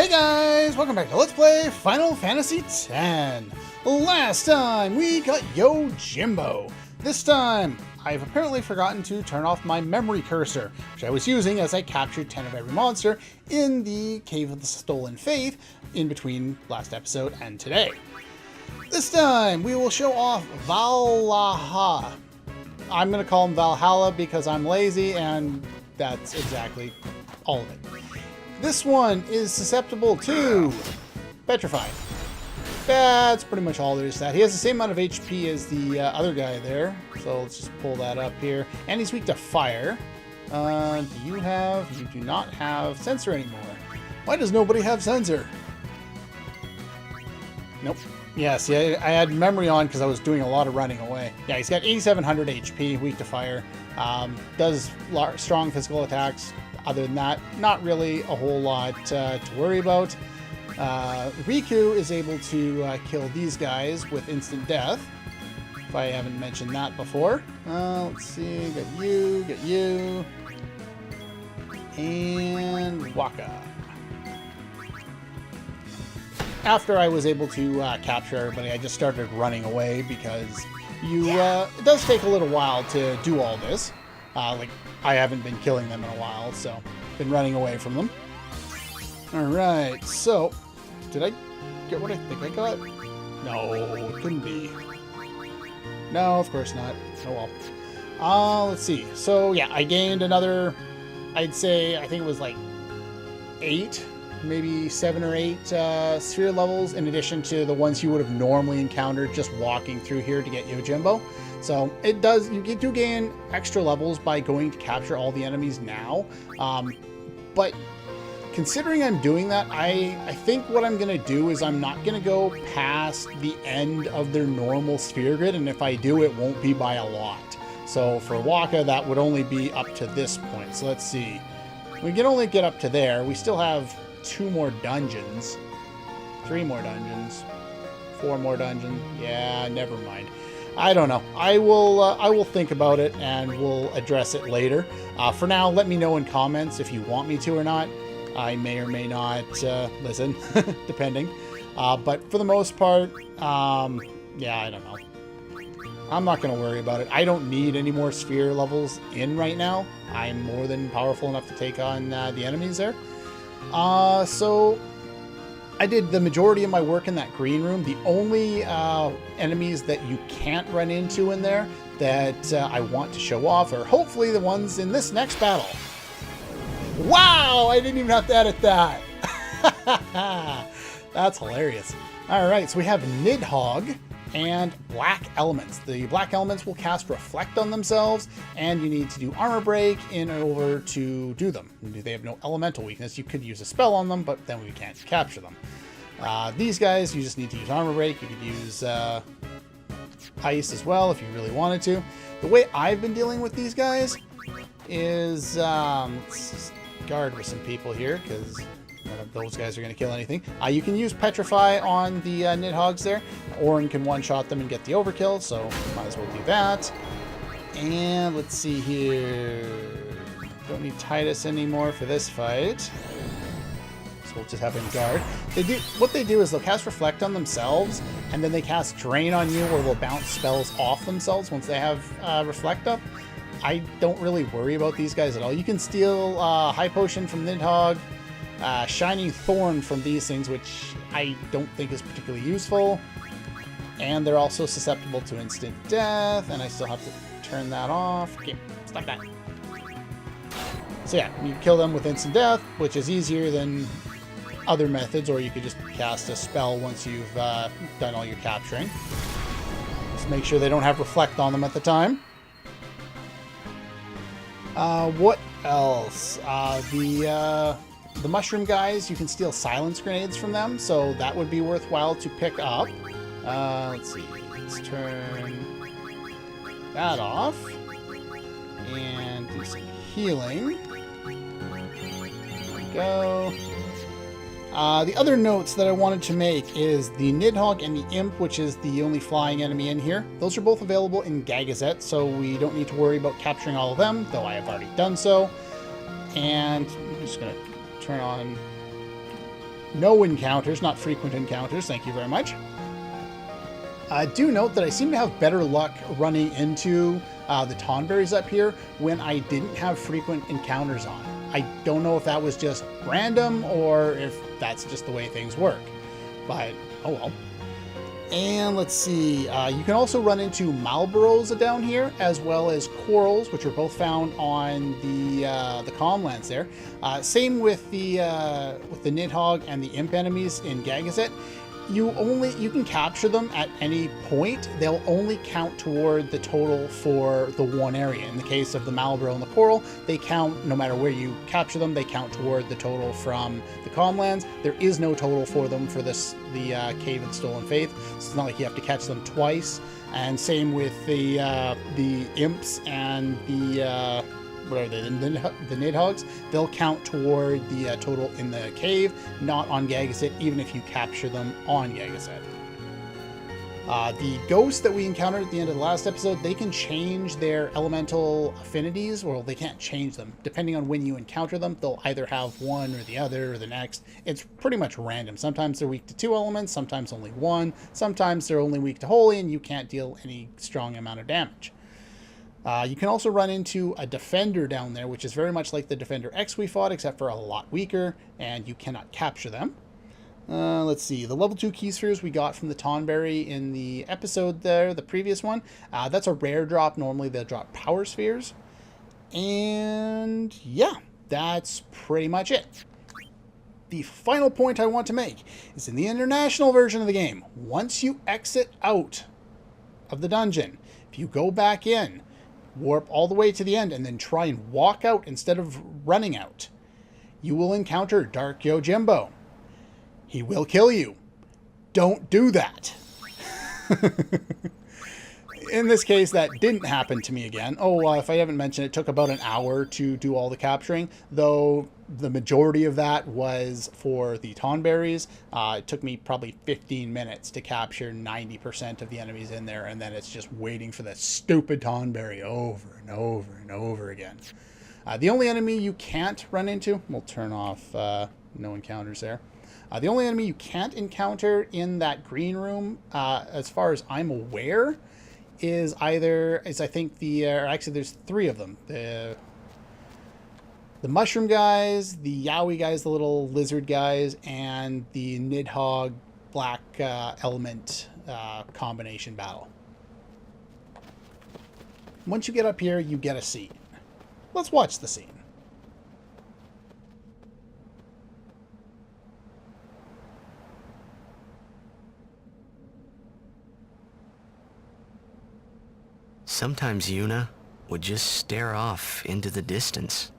Hey guys, welcome back to Let's Play Final Fantasy X. Last time we got Yojimbo. This time, I've apparently forgotten to turn off my memory cursor, which I was using as I captured 10 of every monster in the Cave of the Stolen Fayth in between last episode and today. This time, we will show off Valhalla. I'm going to call him Valhalla because I'm lazy, and that's exactly all of it. This one is susceptible to Petrify. That's pretty much all there is to that. He has the same amount of HP as the other guy there, so let's just pull that up here. And he's weak to fire. You do not have Sensor anymore. Why does nobody have Sensor? Nope. Yeah, see, I had memory on because I was doing a lot of running away. Yeah, he's got 8,700 HP, weak to fire. Does strong physical attacks. Other than that, not really a whole lot to worry about. Riku is able to kill these guys with instant death, if I haven't mentioned that before. Let's see, got you, and Waka. After I was able to capture everybody, I just started running away because it does take a little while to do all this. Like, I haven't been killing them in a while, so been running away from them. Alright, so, did I get what I think I got? No, it couldn't be. No, of course not. Oh well. Let's see. So, yeah, I gained another, I'd say, I think it was like 8, maybe 7 or 8 sphere levels, in addition to the ones you would have normally encountered just walking through here to get Yojimbo. So it does, you do gain extra levels by going to capture all the enemies now. But considering I'm doing that, I think what I'm going to do is I'm not going to go past the end of their normal sphere grid. And if I do, it won't be by a lot. So for Waka, that would only be up to this point. So let's see. We can only get up to there. We still have 2 more dungeons. 3 more dungeons. 4 more dungeons. Yeah, never mind. I don't know. I will think about it and we'll address it later. For now, let me know in comments if you want me to or not. I may or may not listen, depending. But for the most part, yeah, I don't know. I'm not going to worry about it. I don't need any more sphere levels in right now. I'm more than powerful enough to take on the enemies there. So I did the majority of my work in that green room. The only enemies that you can't run into in there that I want to show off are hopefully the ones in this next battle. Wow! I didn't even have to edit that. That's hilarious. Alright, so we have Nidhogg and Black Elements. The Black Elements will cast Reflect on themselves, and you need to do Armor Break in order to do them. They have no elemental weakness. You could use a spell on them, but then we can't capture them. These guys, you just need to use Armor Break. You could use Ice as well if you really wanted to. The way I've been dealing with these guys is, let's just guard with some people here, because none of those guys are going to kill anything. You can use Petrify on the Nidhoggs there. Orin can one-shot them and get the overkill, so might as well do that. And let's see here. Don't need Titus anymore for this fight. So we'll just have him guard. What they do is they'll cast Reflect on themselves, and then they cast Drain on you, or they'll bounce spells off themselves once they have Reflect up. I don't really worry about these guys at all. You can steal High Potion from Nidhogg, Shining Thorn from these things, which I don't think is particularly useful. And they're also susceptible to instant death, and I still have to turn that off. Okay, stop that. So yeah, you kill them with instant death, which is easier than other methods, or you could just cast a spell once you've done all your capturing. Just make sure they don't have Reflect on them at the time. What else? The mushroom guys, you can steal silence grenades from them, so that would be worthwhile to pick up. Let's see. Let's turn that off and do some healing. There we go. The other notes that I wanted to make is the Nidhogg and the Imp, which is the only flying enemy in here. Those are both available in Gagazet, so we don't need to worry about capturing all of them, though I have already done so. And I'm just going to turn on No encounters, not frequent encounters. Thank you very much. Do note that I seem to have better luck running into the Tonberries up here when I didn't have frequent encounters on. I don't know if that was just random or if that's just the way things work, but oh well. And let's see, you can also run into Malboros down here, as well as corals, which are both found on the Calmlands there. Same with the Nidhogg and the Imp enemies in Gagazet. You can capture them at any point. They'll only count toward the total for the one area. In the case of the Malboro and the coral, they count no matter where you capture them. They count toward the total from the Calmlands. There is no total for them for the cave in Stolen Fayth. So it's not like you have to catch them twice. And same with the imps and the what are they? The Nidhoggs. They'll count toward the total in the cave, not on Gagazet, even if you capture them on Gagazet. The ghosts that we encountered at the end of the last episode, they can change their elemental affinities, or they can't change them. Depending on when you encounter them, they'll either have one or the other or the next. It's pretty much random. Sometimes they're weak to 2 elements, sometimes only 1, sometimes they're only weak to holy, and you can't deal any strong amount of damage. You can also run into a Defender down there, which is very much like the Defender X we fought, except for a lot weaker, and you cannot capture them. Let's see, the level 2 key spheres we got from the Tonberry in the episode there, the previous one. That's a rare drop. Normally they'll drop power spheres. And yeah, that's pretty much it. The final point I want to make is in the international version of the game, once you exit out of the dungeon, if you go back in, warp all the way to the end, and then try and walk out instead of running out, you will encounter Dark Yojimbo. He will kill you. Don't do that. In this case, that didn't happen to me again. If I haven't mentioned, it took about an hour to do all the capturing, though the majority of that was for the Tonberries. It took me probably 15 minutes to capture 90% of the enemies in there, and then it's just waiting for that stupid Tonberry over and over and over again. The only enemy you can't run into, we'll turn off no encounters there. The only enemy you can't encounter in that green room, as far as I'm aware, is I think actually there's 3 of them. The mushroom guys, the Yowie guys, the little lizard guys, and the Nidhogg black element combination battle. Once you get up here, you get a scene. Let's watch the scene. Sometimes Yuna would just stare off into the distance.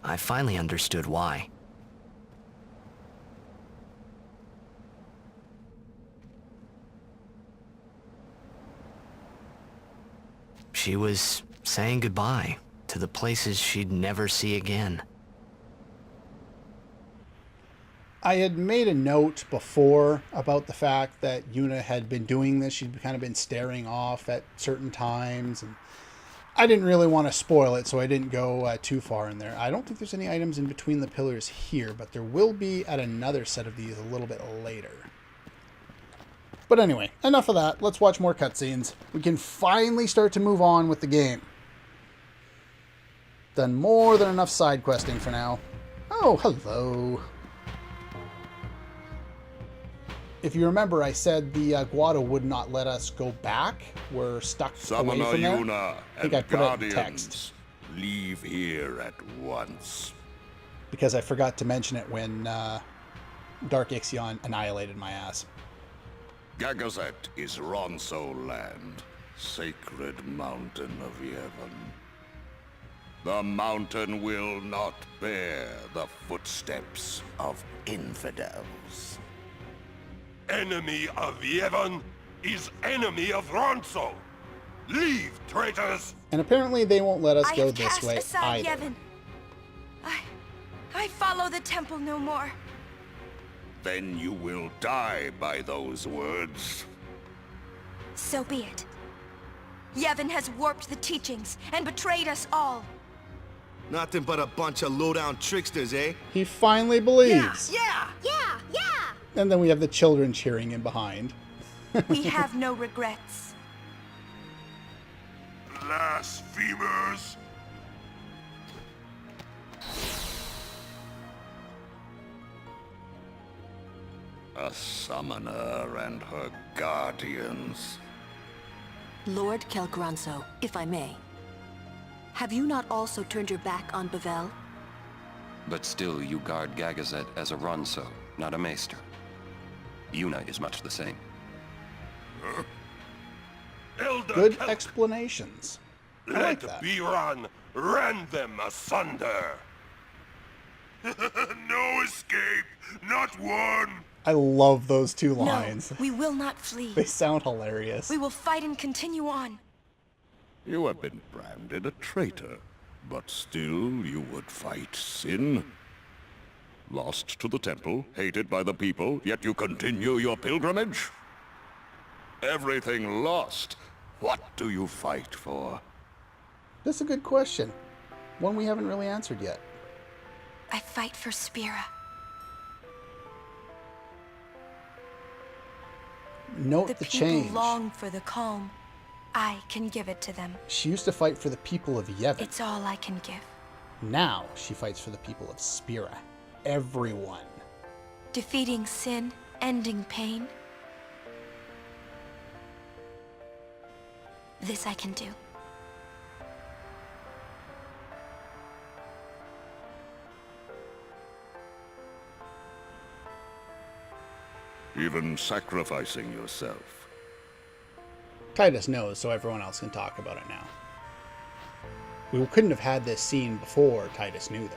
I finally understood why. She was saying goodbye to the places she'd never see again. I had made a note before about the fact that Yuna had been doing this. She'd kind of been staring off at certain times, and I didn't really want to spoil it, so I didn't go too far in there. I don't think there's any items in between the pillars here, but there will be at another set of these a little bit later. But anyway, enough of that. Let's watch more cutscenes. We can finally start to move on with the game. Done more than enough side questing for now. Oh, hello. If you remember, I said the Guado would not let us go back. We're stuck away from there. Yuna I think I put it in text. Leave here at once. Because I forgot to mention it when Dark Ixion annihilated my ass. Gagazet is Ronso land, sacred mountain of Yevon. The mountain will not bear the footsteps of infidels. Enemy of Yevon is enemy of Ronso. Leave, traitors! And apparently they won't let us I go have this cast way aside either. Yevon. I follow the temple no more. Then you will die by those words. So be it. Yevon has warped the teachings and betrayed us all. Nothing but a bunch of low-down tricksters, eh? He finally believes. Yeah! And then we have the children cheering in behind. We have no regrets. Blasphemers! A summoner and her guardians. Lord Kelgranso, if I may. Have you not also turned your back on Bavel? But still you guard Gagazet as a Ronso, not a Maester. Yuna is much the same. Elder Good Kel- explanations. I Let like that. Biran rend them asunder. No escape, not one. I love those two lines. No, we will not flee. They sound hilarious. We will fight and continue on. You have been branded a traitor, but still you would fight sin. Lost to the temple, hated by the people, yet you continue your pilgrimage? Everything lost. What do you fight for? That's a good question. One we haven't really answered yet. I fight for Spira. Note The the people change. long for the calm. I can give it to them. She used to fight for the people of Yevon. It's all I can give. Now she fights for the people of Spira. Everyone. Defeating sin, ending pain. This I can do. Even sacrificing yourself. Titus knows, so everyone else can talk about it now. We couldn't have had this scene before Titus knew, though.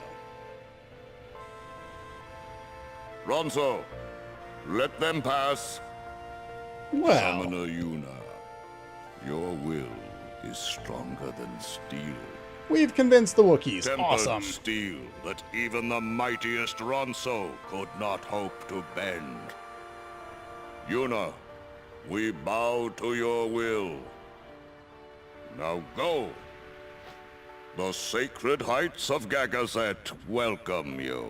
Ronso, let them pass. Well, Summoner Yuna, your will is stronger than steel. we've convinced the Wookiees. Tempered Awesome. steel that even the mightiest Ronso could not hope to bend. Yuna, we bow to your will. Now go. The sacred heights of Gagazet welcome you.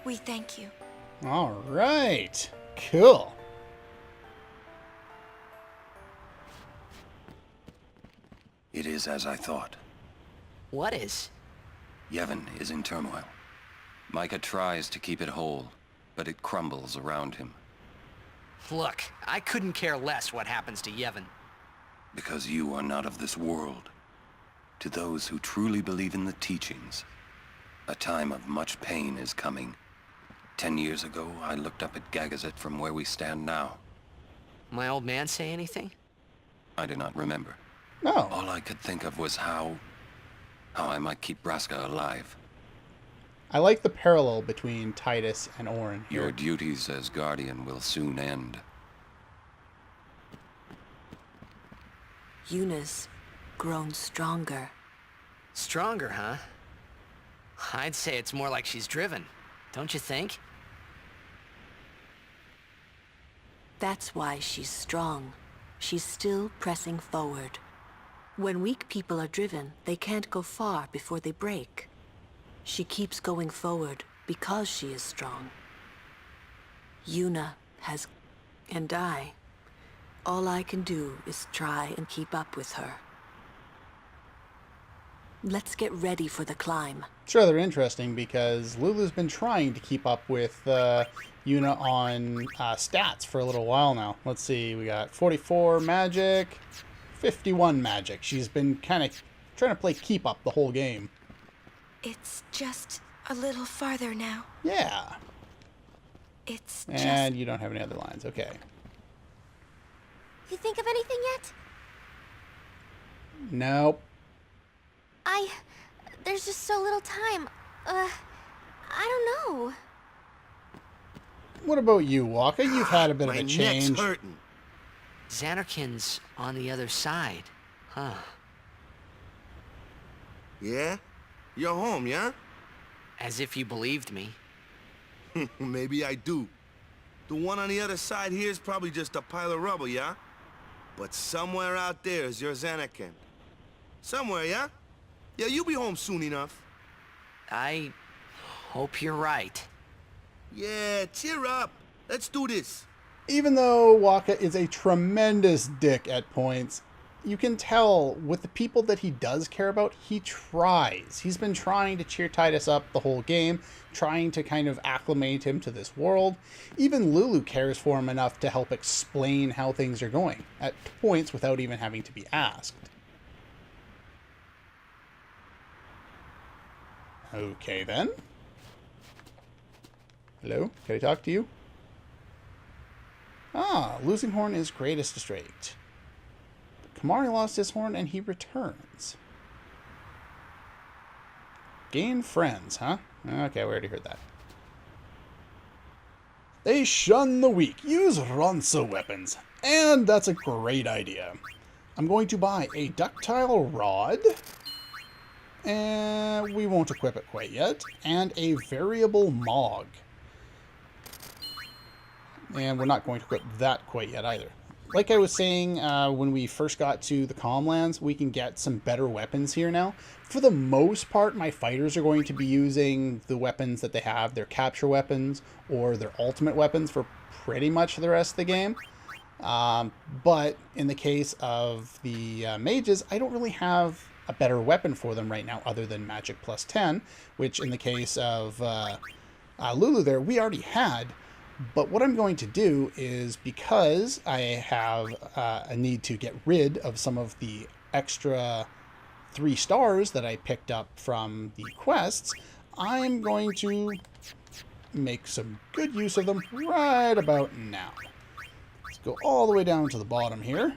We thank you. All right. Cool. It is as I thought. What is? Yevon is in turmoil. Micah tries to keep it whole, but it crumbles around him. Look, I couldn't care less what happens to Yevon. Because you are not of this world. To those who truly believe in the teachings, a time of much pain is coming. 10 years ago, I looked up at Gagazet from where we stand now. My old man say anything? I do not remember. No. All I could think of was how I might keep Braska alive. I like the parallel between Titus and Orin here. Your duties as Guardian will soon end. Yuna's grown stronger. Stronger, huh? I'd say it's more like she's driven. Don't you think? That's why she's strong. She's still pressing forward. When weak people are driven, they can't go far before they break. She keeps going forward because she is strong. Yuna has... and I. All I can do is try and keep up with her. Let's get ready for the climb. It's rather interesting because Lulu's been trying to keep up with Yuna on stats for a little while now. Let's see, we got 44 magic, 51 magic. She's been kind of trying to play keep up the whole game. It's just a little farther now. Yeah. It's And just... you don't have any other lines. Okay. You think of anything yet? Nope. There's just so little time. I don't know. What about you, Walker? You've had a bit of My a neck's change. hurting. Xanarkin's on the other side, huh? Yeah? You're home, yeah? As if you believed me. Maybe I do. The one on the other side here is probably just a pile of rubble, yeah? But somewhere out there is your Xanakin. Somewhere, yeah? Yeah, you'll be home soon enough. I hope you're right. Yeah, cheer up. Let's do this. Even though Waka is a tremendous dick at points, you can tell with the people that he does care about, he tries. He's been trying to cheer Titus up the whole game, trying to kind of acclimate him to this world. Even Lulu cares for him enough to help explain how things are going, at points without even having to be asked. Okay then. Hello? Can I talk to you? Ah, losing horn is greatest trait. Kamari lost his horn and he returns. Gain friends, huh? Okay, we already heard that. They shun the weak. Use Ronso weapons. And that's a great idea. I'm going to buy a ductile rod. And we won't equip it quite yet. And a variable Mog. And we're not going to equip that quite yet either. Like I was saying, when we first got to the Calmlands, we can get some better weapons here now. For the most part, my fighters are going to be using the weapons that they have, their capture weapons, or their ultimate weapons for pretty much the rest of the game. But in the case of the mages, I don't really have a better weapon for them right now other than Magic plus 10, which in the case of Lulu there, we already had. But what I'm going to do is, because I have a need to get rid of some of the extra 3 stars that I picked up from the quests, I'm going to make some good use of them right about now. Let's go all the way down to the bottom here.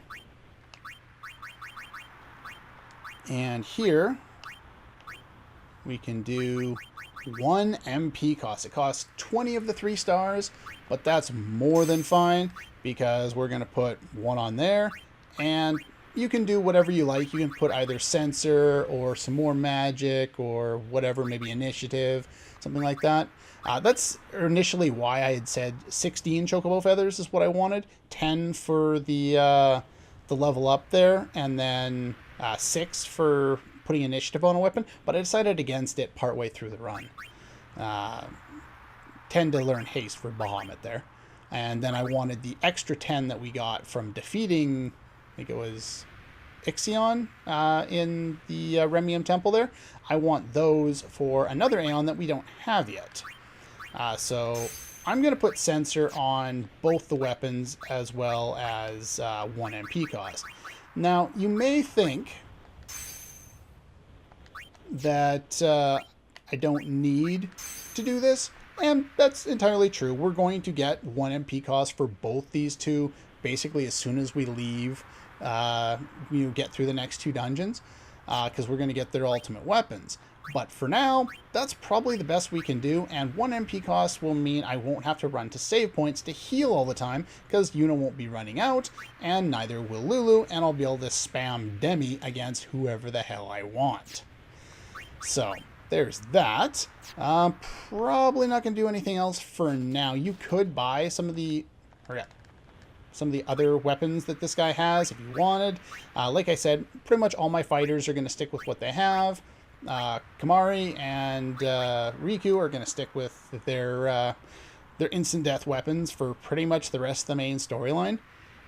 And here we can do 1 MP cost. It costs 20 of the 3 stars, but that's more than fine because we're going to put 1 on there, and you can do whatever you like. You can put either sensor or some more magic or whatever, maybe initiative, something like that. That's initially why I had said 16 chocobo feathers is what I wanted, 10 for the level up there, and then 6 for putting initiative on a weapon, but I decided against it partway through the run. 10 to learn haste for Bahamut there. And then I wanted the extra 10 that we got from defeating, I think it was Ixion in the Remium Temple there. I want those for another Aeon that we don't have yet. So I'm going to put Sensor on both the weapons as well as 1 MP cost. Now, you may think that I don't need to do this, and that's entirely true. We're going to get 1 MP cost for both these two basically as soon as we leave, get through the next 2 dungeons, because we're going to get their ultimate weapons. But for now, that's probably the best we can do, and 1 MP cost will mean I won't have to run to save points to heal all the time, because Yuna won't be running out, and neither will Lulu, and I'll be able to spam Demi against whoever the hell I want. So, there's that. Probably not going to do anything else for now. You could buy some of the other weapons that this guy has if you wanted. Like I said, pretty much all my fighters are going to stick with what they have. Kamari and Riku are going to stick with their instant death weapons for pretty much the rest of the main storyline.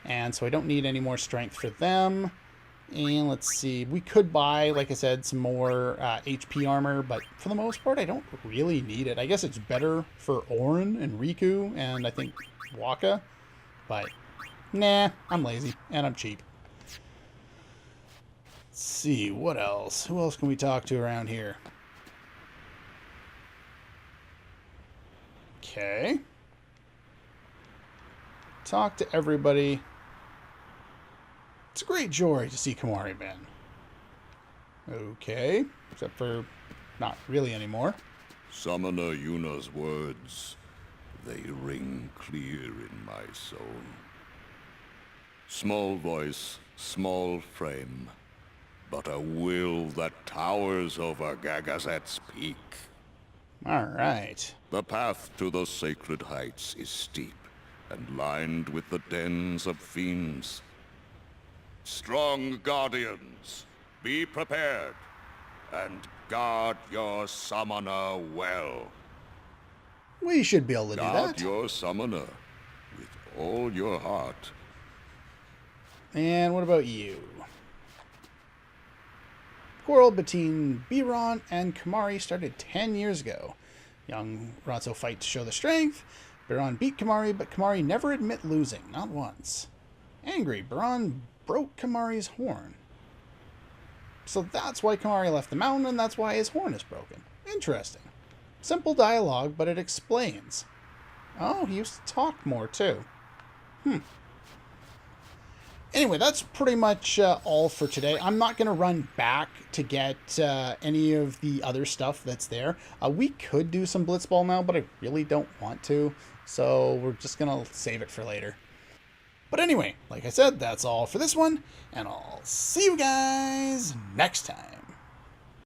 And so I don't need any more strength for them. And let's see, we could buy, like I said, some more HP armor, but for the most part, I don't really need it. I guess it's better for Orin and Riku, and I think Waka, but nah, I'm lazy, and I'm cheap. Let's see, what else? Who else can we talk to around here? Okay. Talk to everybody. It's a great joy to see Kamari Ben. Okay, except for not really anymore. Summoner Yuna's words, they ring clear in my soul. Small voice, small frame, but a will that towers over Gagazet's peak. All right. The path to the sacred heights is steep and lined with the dens of fiends. Strong guardians, be prepared, and guard your summoner well. We should be able to do Guard that. your summoner with all your heart. And what about you? Quarrel between Biron and Kamari started 10 years ago. Young Ronso fight to show the strength. Biron beat Kamari, but Kamari never admit losing, not once. Angry, Biron broke Kamari's horn. So that's why Kamari left the mountain, and that's why his horn is broken. Interesting. Simple dialogue, but it explains. Oh, he used to talk more, too. Anyway, that's pretty much all for today. I'm not going to run back to get any of the other stuff that's there. We could do some Blitzball now, but I really don't want to. So we're just going to save it for later. But anyway, like I said, that's all for this one. And I'll see you guys next time.